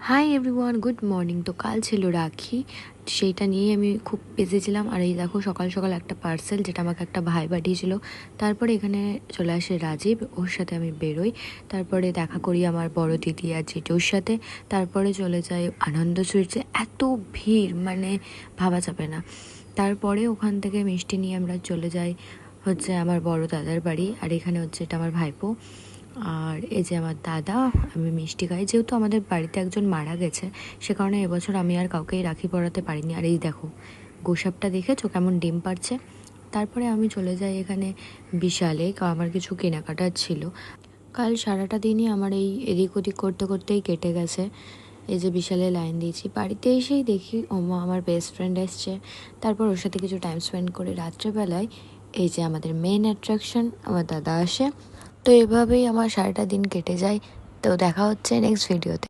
Hi everyone, good morning. তো কাল ছিল রাখি, সেইটা নিয়ে আমি খুব বিজি ছিলাম। আর এই দেখো সকাল সকাল একটা পার্সেল, যেটা আমাকে একটা ভাই পাঠিয়েছিল। তারপরে এখানে চলে আসে রাজীব, ওর সাথে আমি বেরোই। তারপরে দেখা করি আমার বড় দিদি আর জেঠুর সাথে। তারপরে চলে যাই আনন্দ সুইটসে। এত ভিড়, মানে ভাবা যাবে না। তারপরে ওখান থেকে মিষ্টি নিয়ে আমরা চলে যাই হচ্ছে আমার বড় দাদার বাড়ি। আর এখানে হচ্ছে এটা আমার ভাইপো, আর এই যে আমার দাদা। আমি মিষ্টি খাই, যেহেতু আমাদের বাড়িতে একজন মারা গেছে, সে কারণে এবছর আমি আর কাউকেই রাখি পরাতে পারিনি। আর এই দেখো গোসাপটা দেখেছো কেমন ডিম পারছে। তারপরে আমি চলে যাই এখানে বিশালে, আমার কিছু কেনাকাটার ছিল। কাল সারাটা দিনই আমার এই এদিক ওদিক করতে করতেই কেটে গেছে। এই যে বিশালে লাইন দিয়েছি, বাড়িতে এসেই দেখি ওমা আমার বেস্ট ফ্রেন্ড এসছে। তারপর ওর সাথে কিছু টাইম স্পেন্ড করে রাত্রেবেলায় এই যে আমাদের মেন অ্যাট্রাকশন আমার দাদা আসে। তো এভাবেই আমার সারাটা দিন কেটে যায়। তো দেখা হচ্ছে নেক্সট ভিডিওতে।